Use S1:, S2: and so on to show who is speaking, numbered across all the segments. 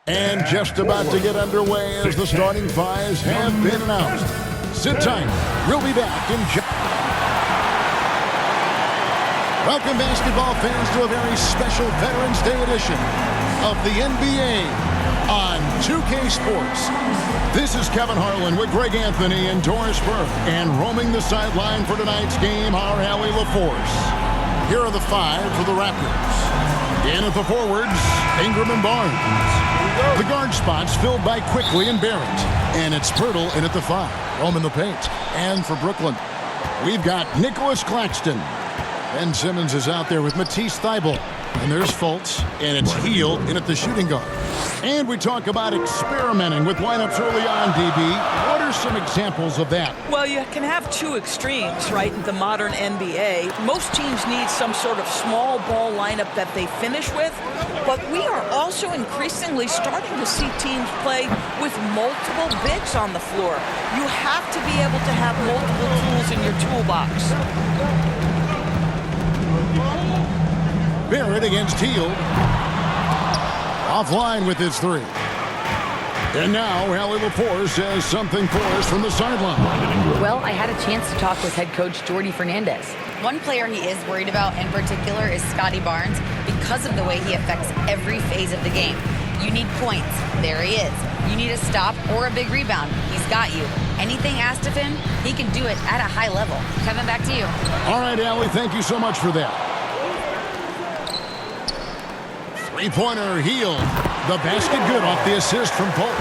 S1: And just about to get underway as the starting fives have been announced. Sit tight. We'll be back in just... Welcome, basketball fans, to a very special Veterans Day edition of the NBA on 2K Sports. This is Kevin Harlan with Greg Anthony and Doris Burke. And roaming the sideline for tonight's game, our Allie LaForce. Here are the five for the Raptors. In at the forwards, Ingram and Barnes. The guard spots filled by Quickly and Barrett. And it's Pirtle in at the five. Roaming the paint. And for Brooklyn, we've got Nicholas Claxton. Ben Simmons is out there with Matisse Thybulle. And there's Fultz. And it's Hield in at the shooting guard. And we talk about experimenting with lineups early on, DB. What are some examples of that?
S2: Well, you can have two extremes, right, in the modern NBA. Most teams need some sort of small ball lineup that they finish with. But we are also increasingly starting to see teams play with multiple bigs on the floor. You have to be able to have multiple tools in your toolbox.
S1: Barrett against Hield. Offline with his three. And now Allie LaForce has something for us from the sideline.
S3: Well, I had a chance to talk with head coach Jordi Fernandez.
S4: One player he is worried about in particular is Scotty Barnes because of the way he affects every phase of the game. You need points. There he is. You need a stop or a big rebound. He's got you. Anything asked of him, he can do it at a high level. Kevin, back to you.
S1: All right, Allie, thank you so much for that. Three-pointer, Hield. The basket good off the assist from Fultz.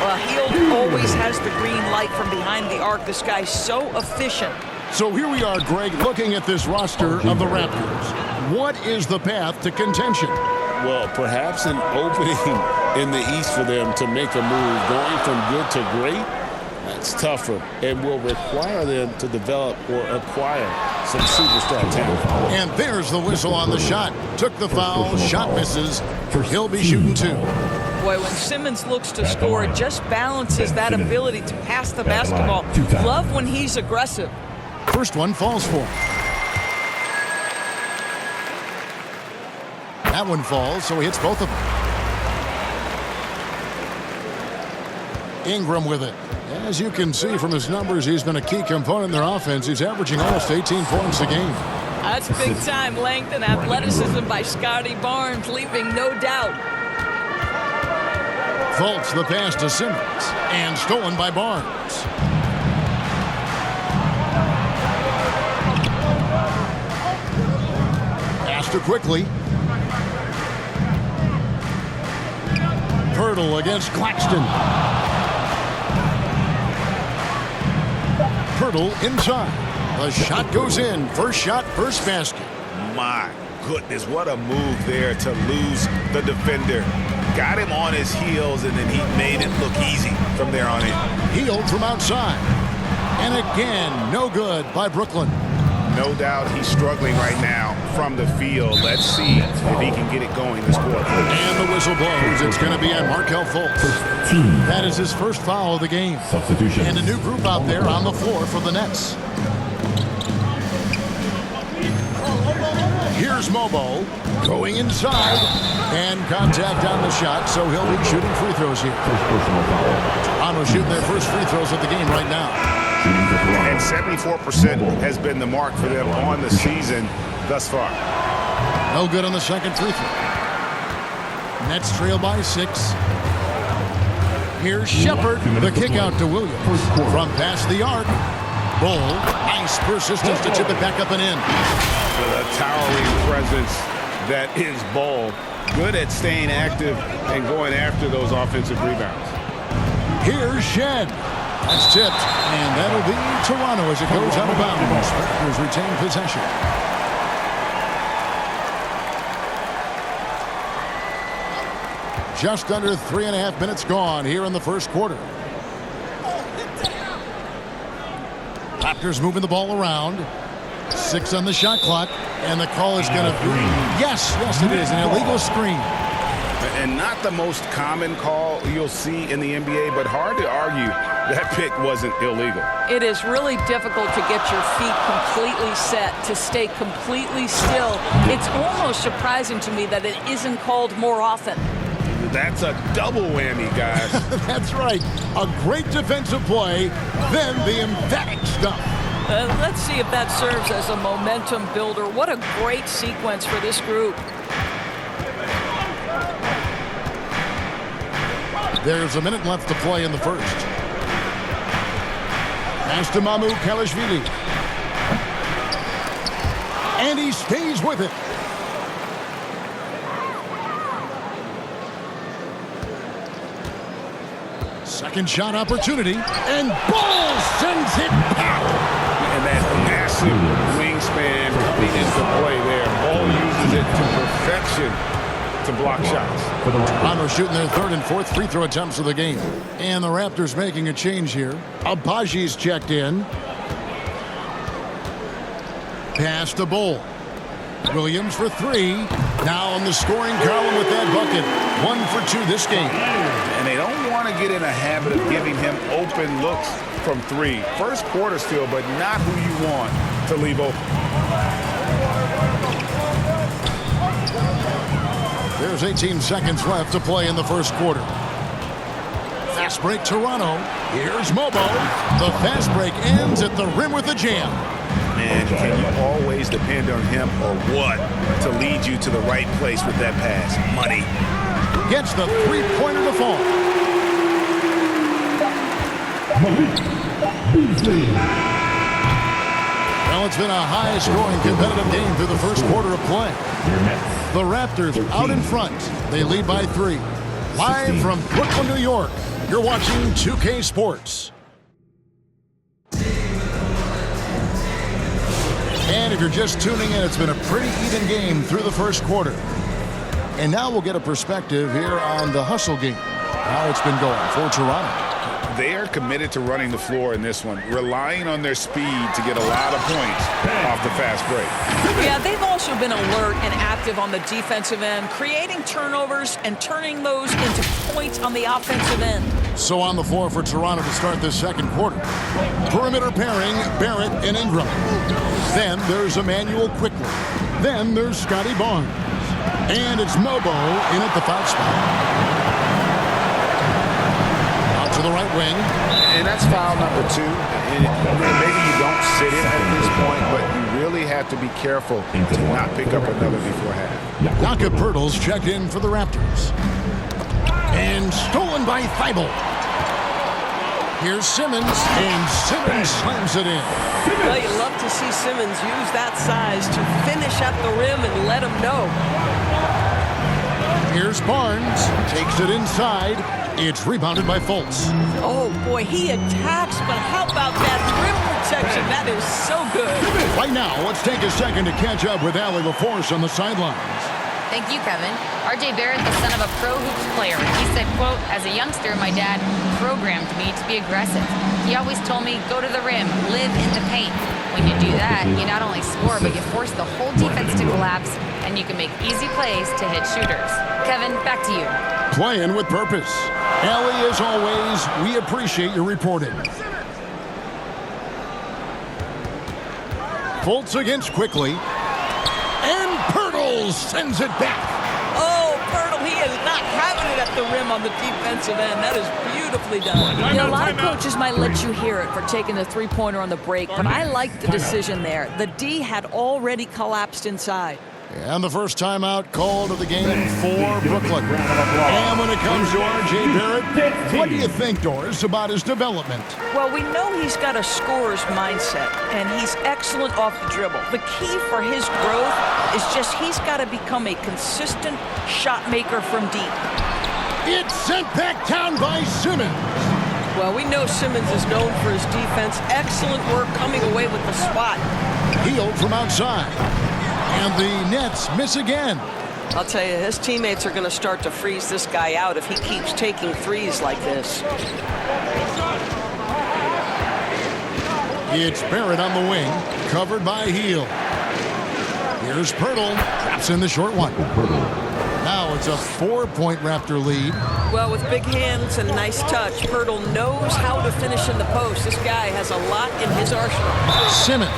S2: Well, Hield always has the green light from behind the arc. This guy's so efficient.
S1: So here we are, Greg, looking at this roster of the Raptors. What is the path to contention?
S5: Well, perhaps an opening in the East for them to make a move. Going from good to great, that's tougher and will require them to develop or acquire some superstar talent.
S1: And there's the whistle on the shot. Took the foul, shot misses. He'll be shooting two.
S2: Boy, when Simmons looks to score, it just balances that ability to pass the basketball. Love when he's aggressive.
S1: First one falls for him. That one falls, so he hits both of them. Ingram with it. As you can see from his numbers, he's been a key component in their offense. He's averaging almost 18 points a game.
S2: That's big-time length and athleticism by Scotty Barnes, leaving no doubt.
S1: Fultz the pass to Simmons, and stolen by Barnes. Pass to Quickly. Pirtle against Claxton. Pirtle inside. The shot goes in. First shot, first basket.
S6: My goodness, what a move there to lose the defender. Got him on his heels, and then he made it look easy from there on in.
S1: Hield from outside. And again, no good by Brooklyn.
S6: No doubt he's struggling right now from the field. Let's see if he can get it going this quarter.
S1: And the whistle blows. It's going to be on Markelle Fultz. That is his first foul of the game.
S7: Substitution.
S1: And a new group out there on the floor for the Nets. Here's Mobo going inside. And contact on the shot, so he'll be shooting free throws here. Toronto shooting their first free throws of the game right now.
S6: And 74% has been the mark for them on the season thus far.
S1: No good on the second free throw. Nets trail by 6. Here's Shepard. The kick out to Williams. From past the arc. Bull. Nice persistence to tip it back up and in.
S6: With a towering presence that is Bull. Good at staying active and going after those offensive rebounds.
S1: Here's Shed. That's tipped, and that'll be Toronto as it goes out of bounds. Raptors retain possession. Just under 3.5 minutes gone here in the first quarter. Raptors moving the ball around. 6 on the shot clock, and the call is going to be... Yes, it is, an illegal screen.
S6: And not the most common call you'll see in the NBA, but hard to argue that pick wasn't illegal.
S2: It is really difficult to get your feet completely set, to stay completely still. It's almost surprising to me that it isn't called more often.
S6: That's a double whammy, guys.
S1: That's right. A great defensive play, then the emphatic stuff.
S2: Let's see if that serves as a momentum builder. What a great sequence for this group.
S1: There's a minute left to play in the first. Pass to Mamu Kalashvili. And he stays with it. Second shot opportunity. And Ball sends it back.
S6: And that massive wingspan coming into play there. Ball uses it to perfection to block shots.
S1: Toronto shooting their third and fourth free throw attempts of the game. And the Raptors making a change here. Abaji's checked in. Pass to Bull. Williams for three. Now on the scoring column with that bucket. 1 for 2 this game.
S6: And they don't want to get in a habit of giving him open looks from three. First quarter still, but not who you want to leave open.
S1: There's 18 seconds left to play in the first quarter. Fast break Toronto. Here's Mobo. The fast break ends at the rim with a jam.
S6: And can you always depend on him or what to lead you to the right place with that pass? Money.
S1: Gets the three-pointer to fall. Well, it's been a high-scoring competitive game through the first quarter of play. The Raptors out in front. They lead by 3. Live from Brooklyn, New York, you're watching 2K Sports. And if you're just tuning in, it's been a pretty even game through the first quarter. And now we'll get a perspective here on the hustle game. How it's been going for Toronto.
S6: They are committed to running the floor in this one, relying on their speed to get a lot of points off the fast break.
S2: Yeah, they've also been alert and active on the defensive end, creating turnovers and turning those into points on the offensive end.
S1: So on the floor for Toronto to start this second quarter. Perimeter pairing, Barrett and Ingram. Then there's Emmanuel Quickley. Then there's Scotty Barnes. And it's Mobo in at the foul spot. Out to the right wing.
S6: And that's foul number 2. Maybe you don't sit it at this point, but you really have to be careful to not pick up another before half.
S1: Jakob Poeltl's checked in for the Raptors. And stolen by Thibault. Here's Simmons, and Simmons slams it in.
S2: Well, you love to see Simmons use that size to finish at the rim and let him know.
S1: Here's Barnes, takes it inside. It's rebounded by Fultz.
S2: Oh, boy, he attacks, but how about that rim protection? That is so good.
S1: Right now, let's take a second to catch up with Allie LaForce on the sidelines.
S3: Thank you, Kevin. R.J. Barrett, the son of a pro hoops player. He said, quote, as a youngster, my dad programmed me to be aggressive. He always told me, go to the rim, live in the paint. When you do that, you not only score, but you force the whole defense to collapse, and you can make easy plays to hit shooters. Kevin, back to you.
S1: Playing with purpose. Allie, as always, we appreciate your reporting. Fultz against Quickley. And Poeltl sends it back.
S2: Oh, Poeltl, he is not having it at the rim on the defensive end. That is beautifully done. A lot of coaches might let you hear it for taking the three-pointer on the break, but I like the decision there. The D had already collapsed inside.
S1: And the first timeout called of the game for Brooklyn. And when it comes to R.J. Barrett, what do you think, Doris, about his development?
S2: Well, we know he's got a scorer's mindset, and he's excellent off the dribble. The key for his growth is just he's got to become a consistent shot maker from deep.
S1: It's sent back down by Simmons.
S2: Well, we know Simmons is known for his defense. Excellent work coming away with the spot.
S1: Healed from outside. And the Nets miss again.
S2: I'll tell you, his teammates are going to start to freeze this guy out if he keeps taking threes like this.
S1: It's Barrett on the wing, covered by Hield. Here's Poeltl, traps in the short one. Now it's a 4-point Raptor lead.
S2: Well, with big hands and nice touch, Poeltl knows how to finish in the post. This guy has a lot in his arsenal.
S1: Simmons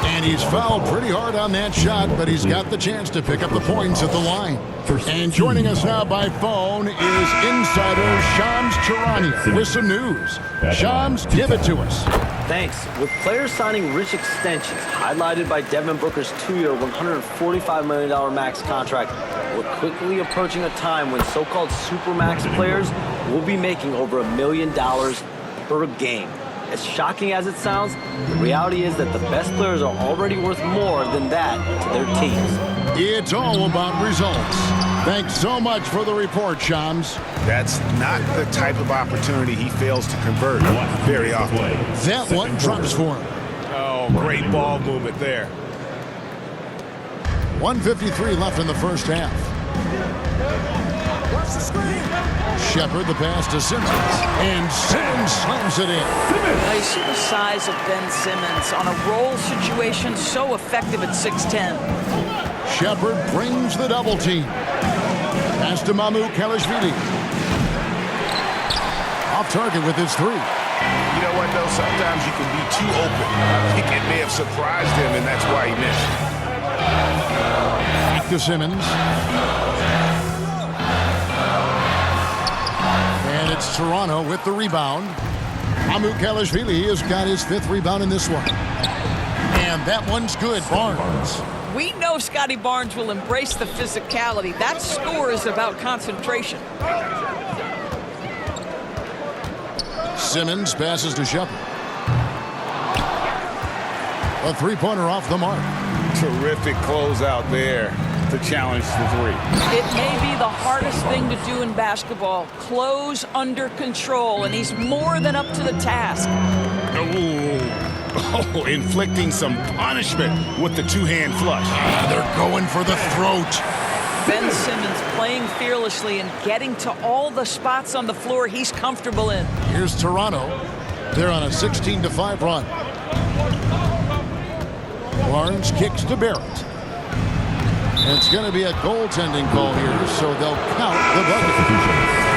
S1: And he's fouled pretty hard on that shot, but he's got the chance to pick up the points at the line. And joining us now by phone is insider Shams Charania with some news. Shams, give it to us.
S7: Thanks. With players signing rich extensions, highlighted by Devin Booker's 2-year, $145 million max contract, we're quickly approaching a time when so-called supermax players will be making over $1 million per game. As shocking as it sounds, the reality is that the best players are already worth more than that to their teams.
S1: It's all about results. Thanks so much for the report, Shams.
S6: That's not the type of opportunity he fails to convert very often.
S1: That one drops for him.
S6: Oh, great ball movement there.
S1: 1:53 left in the first half. Shepard the pass to Simmons, and Simmons slams it in.
S2: Now you see the size of Ben Simmons on a roll situation, so effective at 6'10".
S1: Shepard brings the double team. Pass to Mamukelashvili. Off target with his three.
S6: You know what, though? Sometimes you can be too open. I think it may have surprised him, and that's why he missed.
S1: Back to Simmons. And it's Toronto with the rebound. Mamukelashvili has got his 5th rebound in this one. And that one's good. Barnes.
S2: We know Scotty Barnes will embrace the physicality. That score is about concentration.
S1: Simmons passes to Shepard. A three-pointer off the mark.
S6: Terrific closeout there to challenge the three.
S2: It may be the hardest thing to do in basketball. Close under control, and he's more than up to the task.
S6: Oh, inflicting some punishment with the two-hand flush.
S1: They're going for the throat.
S2: Ben Simmons playing fearlessly and getting to all the spots on the floor he's comfortable in.
S1: Here's Toronto. They're on a 16-5 run. Barnes kicks to Barrett. And it's going to be a goaltending call here, so they'll count the bucket.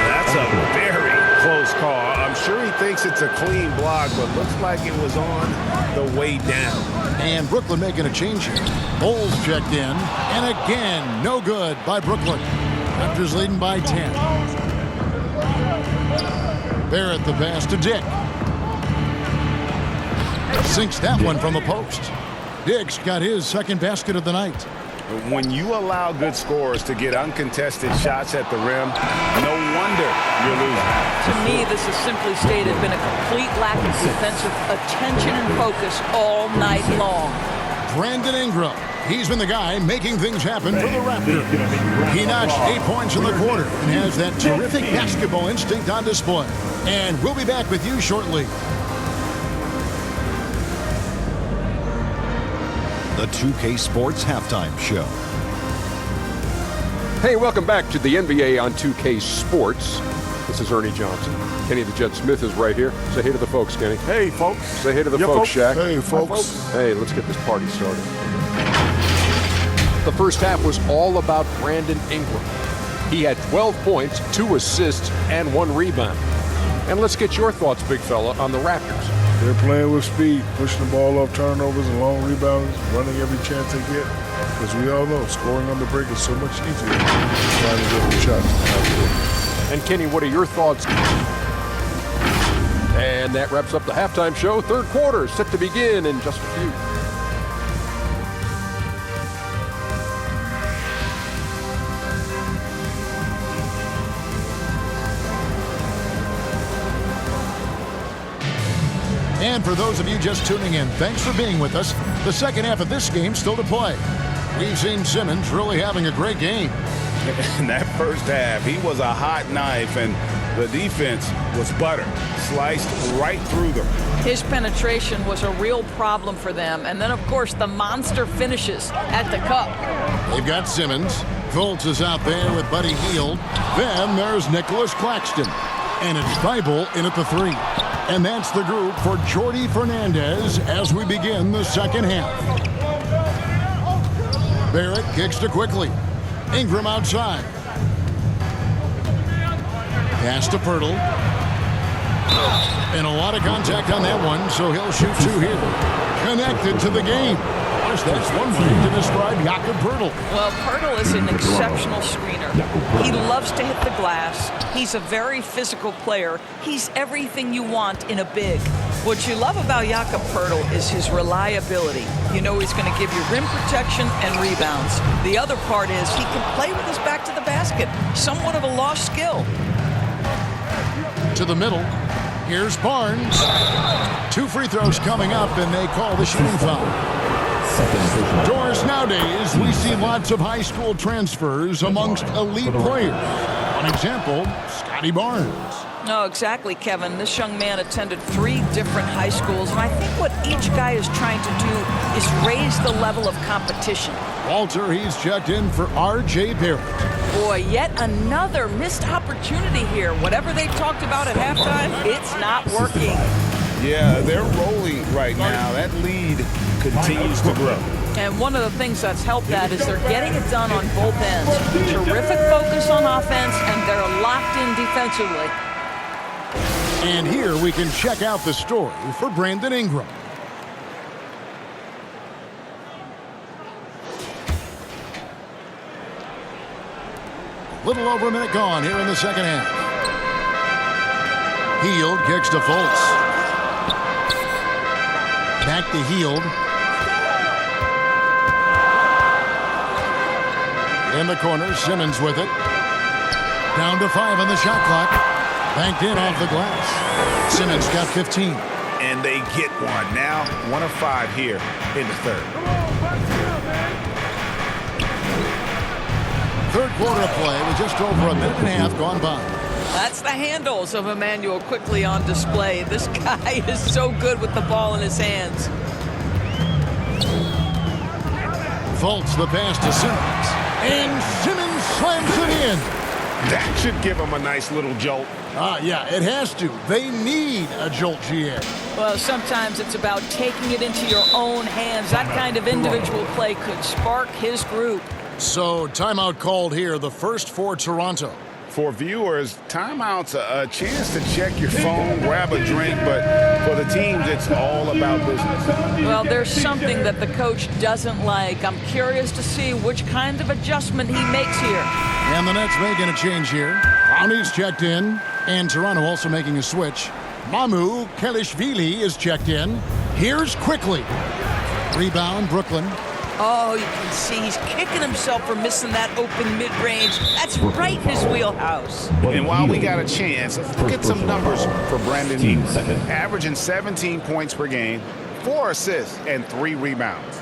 S6: That's a very close call. I'm sure he thinks it's a clean block, but looks like it was on the way down.
S1: And Brooklyn making a change here. Bowles checked in, and again, no good by Brooklyn. Raptors leading by 10. Barrett the pass to Dick. Sinks that one from the post. Dick's got his 2nd basket of the night.
S6: When you allow good scorers to get uncontested shots at the rim, no wonder you're losing.
S2: To me, this has simply stated been a complete lack of defensive attention and focus all night long.
S1: Brandon Ingram. He's been the guy making things happen for the Raptors. He notched 8 points in the quarter and has that terrific basketball instinct on display. And we'll be back with you shortly.
S8: The 2K Sports Halftime Show.
S9: Hey, welcome back to the NBA on 2K Sports. This is Ernie Johnson. Kenny the Jet Smith is right here. Say hey to the folks, Kenny.
S5: Hey, folks.
S9: Say hey to the folks, Shaq.
S5: Hey, folks.
S9: Hey, let's get this party started. The first half was all about Brandon Ingram. He had 12 points, 2 assists, and 1 rebound. And let's get your thoughts, big fella, on the Raptors.
S10: They're playing with speed, pushing the ball off turnovers and long rebounds, running every chance they get. Because we all know scoring on the break is so much easier than trying to get the shots.
S9: And Kenny, what are your thoughts? And that wraps up the halftime show. Third quarter is set to begin in just a few.
S1: And for those of you just tuning in, thanks for being with us. The second half of this game still to play. We've seen Simmons really having a great game.
S6: In that first half, he was a hot knife, and the defense was butter, sliced right through them.
S2: His penetration was a real problem for them. And then, of course, the monster finishes at the cup.
S1: They've got Simmons. Fultz is out there with Buddy Hield. Then there's Nicholas Claxton. And it's Thibault in at the 3. And that's the group for Jordi Fernandez as we begin the second half. Barrett kicks to Quickly. Ingram outside. Pass to Pirtle. And a lot of contact on that one, so he'll shoot 2 here. connected to the game. That's one way to describe Jakob Poeltl.
S2: Well, Poeltl is an exceptional screener. He loves to hit the glass. He's a very physical player. He's everything you want in a big. What you love about Jakob Poeltl is his reliability. You know he's going to give you rim protection and rebounds. The other part is he can play with his back to the basket. Somewhat of a lost skill.
S1: To the middle. Here's Barnes. 2 free throws coming up, and they call the shooting foul. Doris, nowadays, we see lots of high school transfers amongst elite players. One example, Scotty Barnes.
S2: No, exactly, Kevin. This young man attended 3 different high schools, and I think what each guy is trying to do is raise the level of competition.
S1: Walter, he's checked in for R.J. Barrett.
S2: Boy, yet another missed opportunity here. Whatever they talked about at halftime, it's not working.
S6: Yeah, they're rolling right now. That lead continues to grow.
S2: And one of the things that's helped that is they're getting it done on both ends. Terrific focus on offense, and they're locked in defensively.
S1: And here we can check out the story for Brandon Ingram. A little over a minute gone here in the second half. Hield kicks to Fultz. Back to Hield. In the corner, Simmons with it. Down to 5 on the shot clock. Banked in off the glass. Simmons got 15.
S6: And they get one. Now 1 of 5 here in the third.
S1: Third quarter of play with just over a minute and a half gone by.
S2: That's the handles of Emmanuel quickly on display. This guy is so good with the ball in his hands.
S1: Fultz the pass to Simmons. And Simmons slams it in.
S6: That should give him a nice little jolt.
S1: Yeah, it has to. They need a jolt, GA.
S2: Well, sometimes it's about taking it into your own hands. That kind of individual play could spark his group.
S1: So, timeout called here, the first for Toronto.
S6: For viewers, timeout's a chance to check your phone, grab a drink, but for the teams, it's all about business.
S2: Well, there's something that the coach doesn't like. I'm curious to see which kind of adjustment he makes here.
S1: And the Nets making a change here. Brownie's checked in, and Toronto also making a switch. Mamu Kelishvili is checked in. Here's Quickly. Rebound, Brooklyn.
S2: Oh, you can see he's kicking himself for missing that open mid-range. That's right in his wheelhouse.
S6: And while we got a chance, let's look at some numbers for Brandon Ingram. Averaging 17 points per game, 4 assists, and 3 rebounds.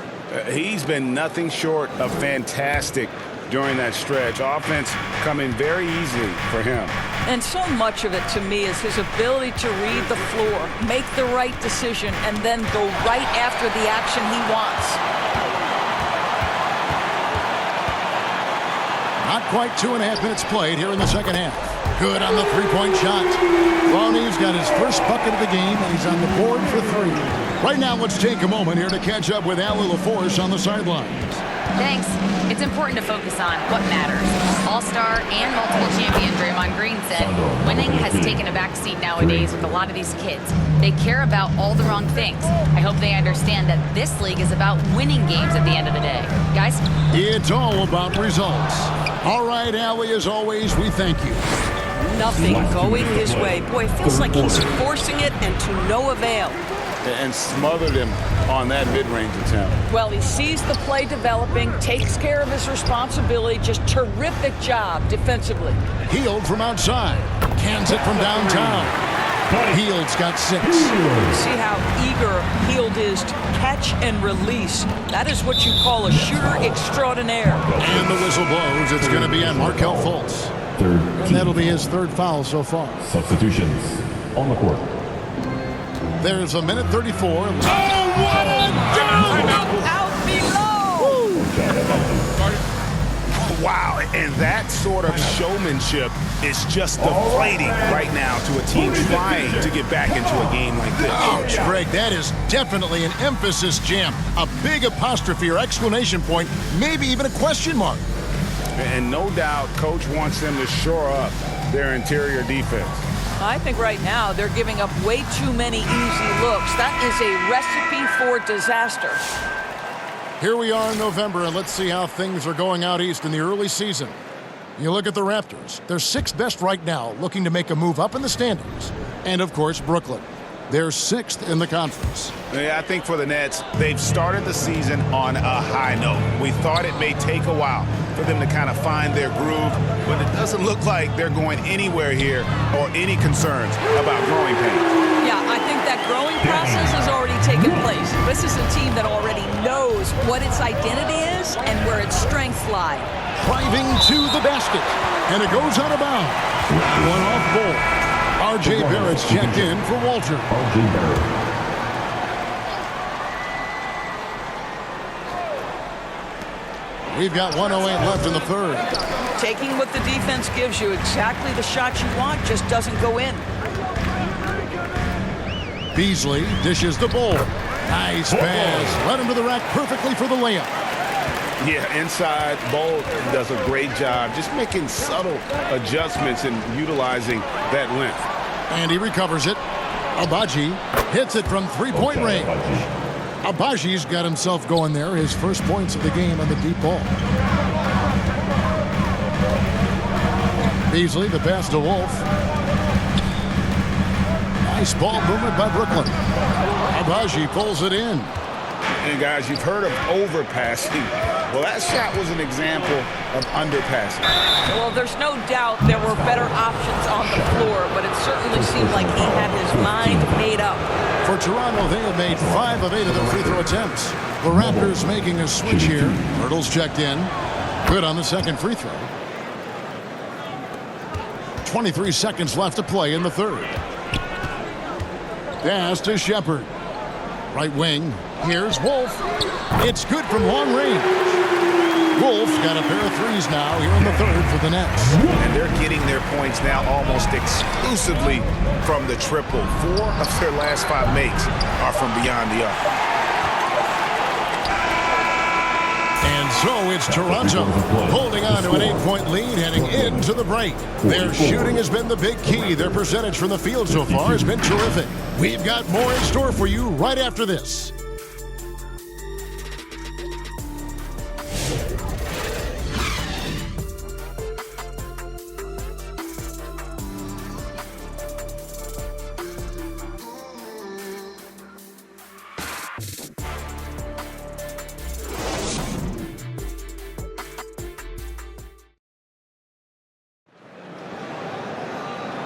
S6: He's been nothing short of fantastic during that stretch. Offense coming very easily for him.
S2: And so much of it, to me, is his ability to read the floor, make the right decision, and then go right after the action he wants.
S1: Not quite 2.5 minutes played here in the second half. Good on the three-point shot. Brownie's got his first bucket of the game, and he's on the board for 3. Right now, let's take a moment here to catch up with Allie LaForce on the sidelines.
S3: Thanks. It's important to focus on what matters. All-star and multiple champion Draymond Green said, winning has taken a backseat nowadays with a lot of these kids. They care about all the wrong things. I hope they understand that this league is about winning games at the end of the day. Guys?
S1: It's all about results. All right, Allie, as always, we thank you.
S2: Nothing going his way. Boy, it feels like he's forcing it and to no avail.
S6: And smothered him on that mid-range attempt.
S2: Well, he sees the play developing, takes care of his responsibility. Just terrific job defensively.
S1: Hield from outside. Cans it from downtown. Hield's got 6.
S2: See how eager Hield is to catch and release. That is what you call a shooter extraordinaire.
S1: And the whistle blows. It's going to be on Markelle Fultz. And that'll be his 3rd foul so far.
S11: Substitutions on the court.
S1: There's a minute 34. Oh, what a
S2: dunk! Out below!
S6: Wow, and that sort of showmanship is just deflating right now to a team trying to get back into a game like this.
S1: Ouch, Greg, that is definitely an emphasis jam. A big apostrophe or exclamation point, maybe even a question mark.
S6: And no doubt, Coach wants them to shore up their interior defense.
S2: I think right now they're giving up way too many easy looks. That is a recipe for disaster.
S1: Here we are in November, and let's see how things are going out east in the early season. You look at the Raptors. They're 6th best right now, looking to make a move up in the standings. And, of course, Brooklyn. They're 6th in the conference.
S6: Yeah, I think for the Nets, they've started the season on a high note. We thought it may take a while for them to kind of find their groove, but it doesn't look like they're going anywhere here or any concerns about growing pains.
S2: Yeah, I think that growing process has already taken place. This is a team that already knows what its identity is and where its strengths lie.
S1: Driving to the basket, and it goes out of bounds. One off ball. R.J. Barrett's checked in for Walter.
S11: R.J. Barrett.
S1: We've got 1:08 left in the third.
S2: Taking what the defense gives you, exactly the shot you want, just doesn't go in.
S1: Beasley dishes the ball. Nice pass. Led him to the rack perfectly for the layup.
S6: Yeah, inside, Bol does a great job just making subtle adjustments and utilizing that length.
S1: And he recovers it. Agbaji hits it from three-point range. Agbaji's got himself going there. His first points of the game on the deep ball. Beasley, the pass to Wolf. Nice ball movement by Brooklyn. Agbaji pulls it in.
S6: And guys, you've heard of overpassing. Well, that shot was an example of underpassing.
S2: Well, there's no doubt there were better options on the floor, but it certainly seemed like he had his mind made up.
S1: For Toronto, they have made 5 of 8 of their free throw attempts. The Raptors making a switch here. Hurdle's checked in. Good on the second free throw. 23 seconds left to play in the third. Pass to Shepard. Right wing. Here's Wolf. It's good from long range. Wolf got a pair of threes now here in the third for the Nets.
S6: And they're getting their points now almost exclusively from the triple. 4 of their last 5 makes are from beyond the arc.
S1: And so it's Toronto holding on to an 8-point lead heading into the break. Their shooting has been the big key. Their percentage from the field so far has been terrific. We've got more in store for you right after this.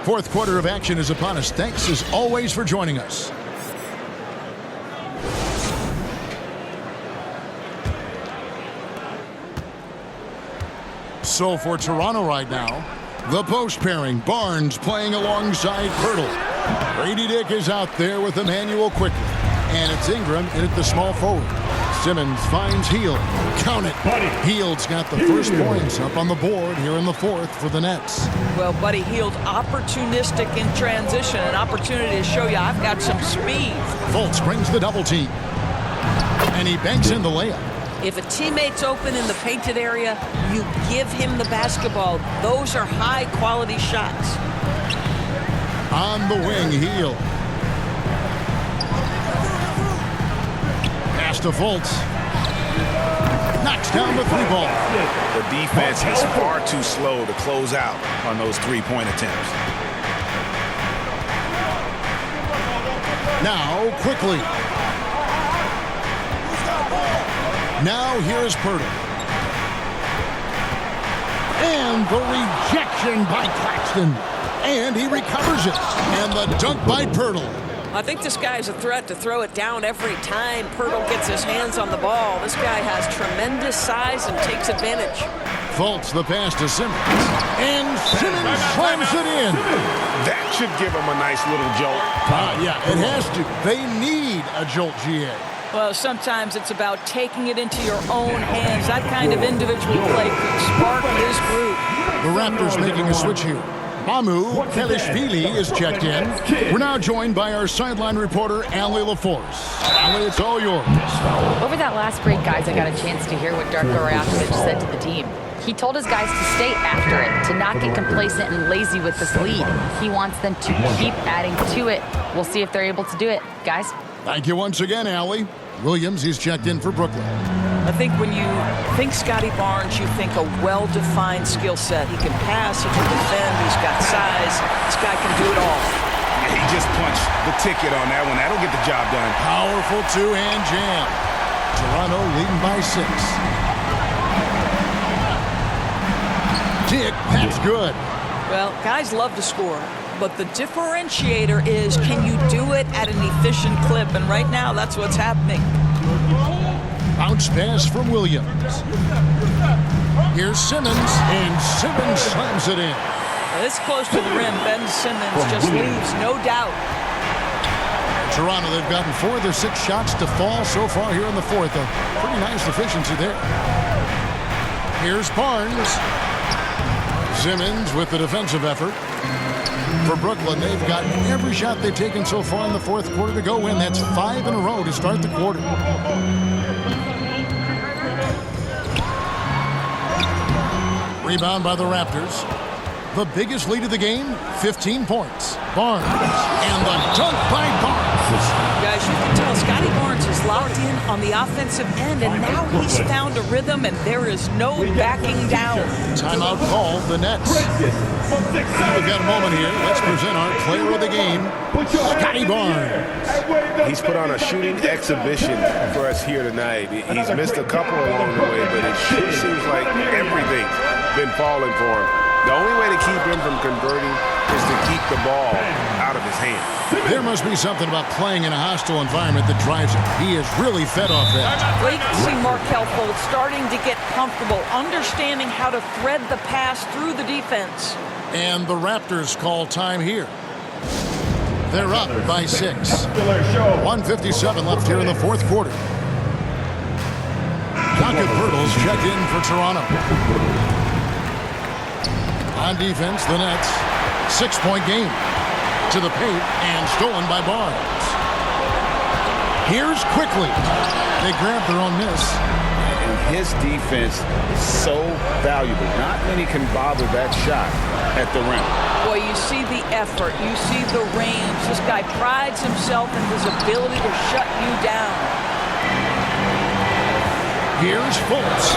S1: Fourth quarter of action is upon us. Thanks as always for joining us. So for Toronto right now, the post pairing, Barnes playing alongside Pirtle. Grady Dick is out there with Emmanuel quickly. And it's Ingram in at the small forward. Simmons finds Hield. Count it. Hield's got the first points up on the board here in the fourth for the Nets.
S2: Well, Buddy Hield, opportunistic in transition. An opportunity to show you I've got some speed.
S1: Fultz brings the double team. And he banks in the layup.
S2: If a teammate's open in the painted area, you give him the basketball. Those are high-quality shots.
S1: On the wing, Hield. Pass to Fultz. Knocks down the 3-ball.
S6: The defense is far too slow to close out on those 3-point attempts.
S1: Now, quickly. Now, here's Pirtle. And the rejection by Claxton. And he recovers it. And the dunk by Pirtle.
S2: I think this guy's a threat to throw it down every time Pirtle gets his hands on the ball. This guy has tremendous size and takes advantage.
S1: Fultz the pass to Simmons. And Simmons slams it in.
S6: That should give him a nice little jolt.
S1: Yeah, it has to. They need a jolt, GA.
S2: Well, sometimes it's about taking it into your own hands. That kind of individual play could spark his group.
S1: The Raptors making a switch here. Mamu Kelishvili is checked in. We're now joined by our sideline reporter, Allie LaForce. Allie, it's all yours.
S4: Over that last break, guys, I got a chance to hear what Darko Rajakovic said to the team.
S3: He told his guys to stay after it, to not get complacent and lazy with this lead. He wants them to keep adding to it. We'll see if they're able to do it. Guys?
S1: Thank you once again, Allie. Williams, he's checked in for Brooklyn.
S2: I think when you think Scotty Barnes, you think a well-defined skill set. He can pass, he can defend, he's got size. This guy can do it all.
S6: He just punched the ticket on that one. That'll get the job done.
S1: Powerful two-hand jam. Toronto leading by 6. Dick, that's good.
S2: Well, guys love to score, but the differentiator is, can you do it at an efficient clip? And right now, that's what's happening.
S1: Bounce pass from Williams. Here's Simmons, and Simmons slams it in.
S2: This close to the rim, Ben Simmons just leaves, no doubt.
S1: Toronto, they've gotten 4 of their 6 shots to fall so far here in the 4th. A pretty nice efficiency there. Here's Barnes. Simmons with the defensive effort. For Brooklyn, they've got every shot they've taken so far in the 4th quarter to go in. That's 5 in a row to start the quarter. Rebound by the Raptors. The biggest lead of the game, 15 points. Barnes, and the dunk by Barnes.
S2: Guys, you can tell Scotty Barnes is locked in on the offensive end, and now he's found a rhythm, and there is no backing down.
S1: Timeout call, the Nets. We've got a moment here. Let's present our player of the game, Scotty Barnes.
S6: He's put on a shooting exhibition for us here tonight. He's missed a couple along the way, but it sure seems like everything's been falling for him. The only way to keep him from converting is to keep the ball out of his hand.
S1: There must be something about playing in a hostile environment that drives him. He is really fed off that.
S2: Great to see Markelle Fultz starting to get comfortable, understanding how to thread the pass through the defense.
S1: And the Raptors call time here. They're up by 6. 1:57 left here in the 4th quarter. Jakob Poeltl's checked in for Toronto. On defense, the Nets, 6-point game. To the paint and stolen by Barnes. Here's Quickly. They grab their own miss.
S6: And his defense is so valuable. Not many can bother that shot at the rim.
S2: Boy, you see the effort. You see the range. This guy prides himself in his ability to shut you down.
S1: Here's Fultz.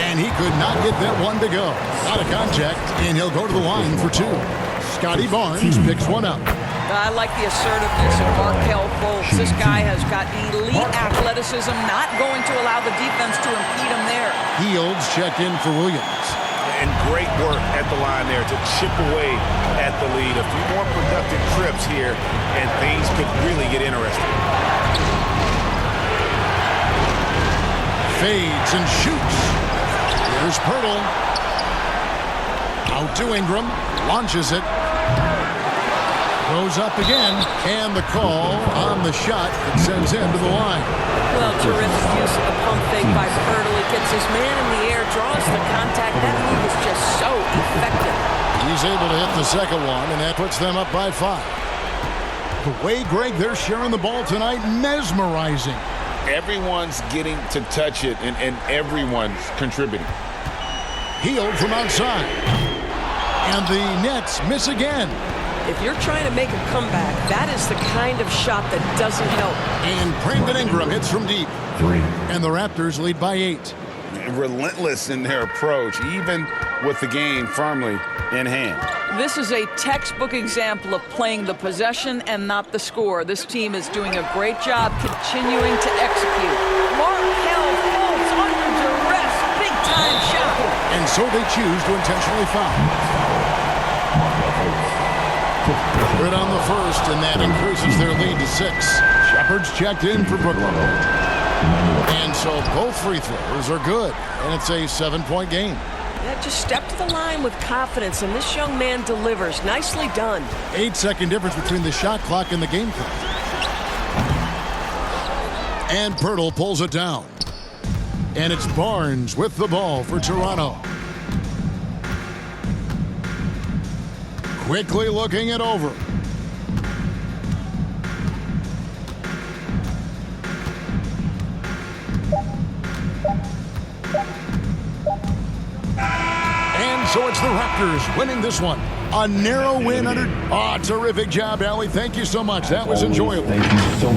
S1: And he could not get that one to go. Out of contact, and he'll go to the line for 2. Scotty Barnes picks one up.
S2: I like the assertiveness of Markelle Fultz. This guy has got elite athleticism, not going to allow the defense to impede him there.
S1: Fields checked in for Williams.
S6: And great work at the line there to chip away at the lead. A few more productive trips here, and things could really get interesting.
S1: Fades and shoots. Here's Poeltl. Out to Ingram. Launches it. Goes up again. And the call on the shot that sends him to the line.
S2: Well, terrific use of the pump fake by Poeltl. He gets his man in the air, draws the contact. That move is just so effective.
S1: He's able to hit the second one, and that puts them up by 5. The way, Greg, they're sharing the ball tonight, mesmerizing.
S5: Everyone's getting to touch it, and everyone's contributing.
S1: Healed from outside. And the Nets miss again.
S2: If you're trying to make a comeback, that is the kind of shot that doesn't help.
S1: And Brandon Ingram hits from deep.
S11: 3.
S1: And the Raptors lead by 8.
S6: Relentless in their approach, even with the game firmly in hand.
S2: This is a textbook example of playing the possession and not the score. This team is doing a great job continuing to execute. Markelle Fultz under duress, big-time shot.
S1: And so they choose to intentionally foul. Good on the first, and that increases their lead to 6. Shepard's checked in for Brooklyn. And so both free throws are good, and it's a 7-point game.
S2: Yeah, just step to the line with confidence, and this young man delivers. Nicely done.
S1: 8-second difference between the shot clock and the game clock. And Poeltl pulls it down. And it's Barnes with the ball for Toronto. Quickly looking it over. So it's the Raptors winning this one. A narrow win under... terrific job, Allie. Thank you so much. That was enjoyable.
S11: Thank you so much.